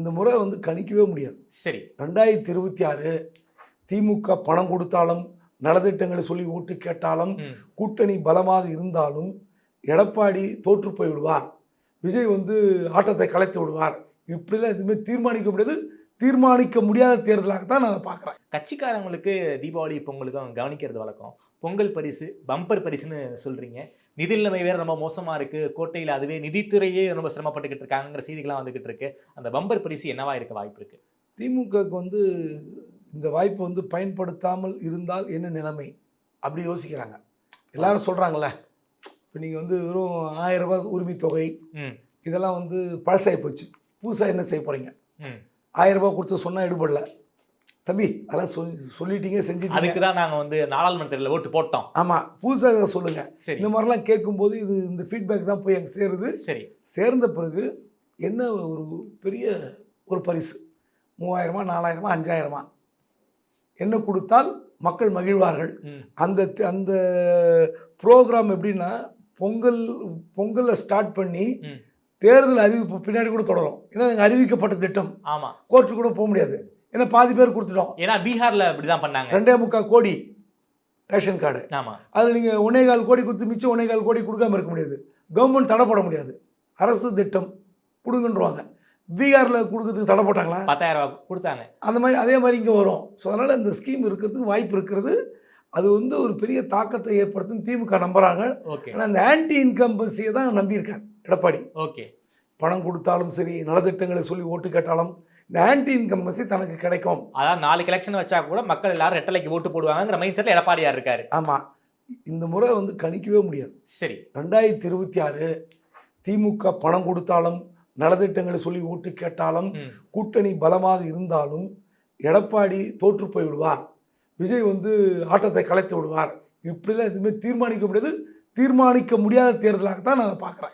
இந்த முறை வந்து கணிக்கவே முடியாது. சரி. 2026 திமுக பணம் கொடுத்தாலும், நலத்திட்டங்களை சொல்லி ஓட்டு கேட்டாலும், கூட்டணி பலமாக இருந்தாலும் எடப்பாடி தோற்று போய் விடுவார், விஜய் வந்து ஆட்டத்தை கலைத்து விடுவார், இப்படிலாம் எதுவுமே தீர்மானிக்க முடியாது. தீர்மானிக்க முடியாத தேர்தலாகத்தான் நான் அதை பார்க்குறேன். கட்சிக்காரங்களுக்கு தீபாவளி பொங்கலுக்கும் கவனிக்கிறது வழக்கம். பொங்கல் பரிசு பம்பர் பரிசுன்னு சொல்றீங்க. நிதி நிலைமை வேற ரொம்ப மோசமா இருக்கு. கோட்டையில் அதுவே நிதித்துறையே ரொம்ப சிரமப்பட்டுக்கிட்டு இருக்காங்கிற செய்திகள்லாம் வந்துகிட்டு இருக்கு. அந்த பம்பர் பரிசு என்னவா இருக்க வாய்ப்பு இருக்கு? திமுகவுக்கு வந்து இந்த வாய்ப்பை வந்து பயன்படுத்தாமல் இருந்தால் என்ன நிலைமை அப்படி யோசிக்கிறாங்க. எல்லாரும் சொல்கிறாங்களே, இப்போ நீங்கள் வந்து வெறும் 1000 ரூபாய் உரிமை தொகை இதெல்லாம் வந்து பழசாகி போச்சு, புதுசாக என்ன செய்ய போகிறீங்க? 1000 ரூபாய் கொடுத்து சொன்னால் எடுபடல தம்பி, அதெல்லாம் சொல்லிட்டீங்க, செஞ்சுட்டு அதுக்கு தான் நாங்கள் வந்து நாடாளுமன்றத்தில் ஓட்டு போட்டோம். ஆமாம், புதுசாக சொல்லுங்கள். இந்த மாதிரிலாம் கேட்கும்போது இது இந்த ஃபீட்பேக் தான் போய் அங்கே சேருது. சரி, சேர்ந்த பிறகு என்ன ஒரு பெரிய ஒரு பரிசு 3000, 4000, 5000 என்ன கொடுத்தால் மக்கள் மகிழ்வார்கள். அந்த அந்த ப்ரோக்ராம் எப்படின்னா பொங்கலில் ஸ்டார்ட் பண்ணி தேர்தல் அறிவிப்பு பின்னாடி கூட தொடரும். ஏன்னா அறிவிக்கப்பட்ட திட்டம். ஆமாம், கோர்ட்டு கூட போக முடியாது. ஏன்னா பாதி பேர் கொடுத்துட்டோம். ஏன்னா பீகாரில் இப்படி தான் பண்ணாங்க. 2.25 கோடி ரேஷன் கார்டு. ஆமாம், அதில் நீங்கள் 1.25 கோடி கொடுத்து மிச்சம் 1.25 கோடி கொடுக்காம இருக்க முடியாது. கவர்மெண்ட் தடை போட முடியாது. அரசு திட்டம் கொடுங்கன்றுவாங்க. பீகாரில் கொடுக்கறதுக்கு தடை போட்டாங்களா? 10,000 ரூபா கொடுத்தாங்க. அந்த மாதிரி அதே மாதிரி இங்கே வரும். ஸோ அதனால் இந்த ஸ்கீம் இருக்கிறதுக்கு வாய்ப்பு இருக்கிறது. அது வந்து ஒரு பெரிய தாக்கத்தை ஏற்படுத்தும் திமுக நம்புகிறாங்க. ஆனால் அந்த ஆன்டி இன்கம்பன்சியை தான் நம்பியிருக்காங்க எடப்பாடி. ஓகே, பணம் கொடுத்தாலும் சரி, நலத்திட்டங்களை சொல்லி ஓட்டு கேட்டாலும் இந்த ஆன்டி இன்கம்பன்சி தனக்கு கிடைக்கும். அதாவது 4 எலெக்ஷன் வச்சா கூட மக்கள் எல்லாரும் ரெட்டலைக்கு ஓட்டு போடுவாங்கிற மைண்ட் செட்டில் எடப்பாடியார் இருக்காரு. ஆமாம், இந்த முறை வந்து கணிக்கவே முடியாது. சரி, 2026 திமுக பணம் கொடுத்தாலும், நலத்திட்டங்களை சொல்லி ஓட்டு கேட்டாலும், கூட்டணி பலமாக இருந்தாலும் எடப்பாடி தோற்று போய் விடுவார், விஜய் வந்து ஆட்டத்தை கலைத்து விடுவார், இப்படிலாம் எதுவுமே தீர்மானிக்க முடியாது. தீர்மானிக்க முடியாத தேர்தலாகத்தான் நான் அதை பார்க்குறேன்.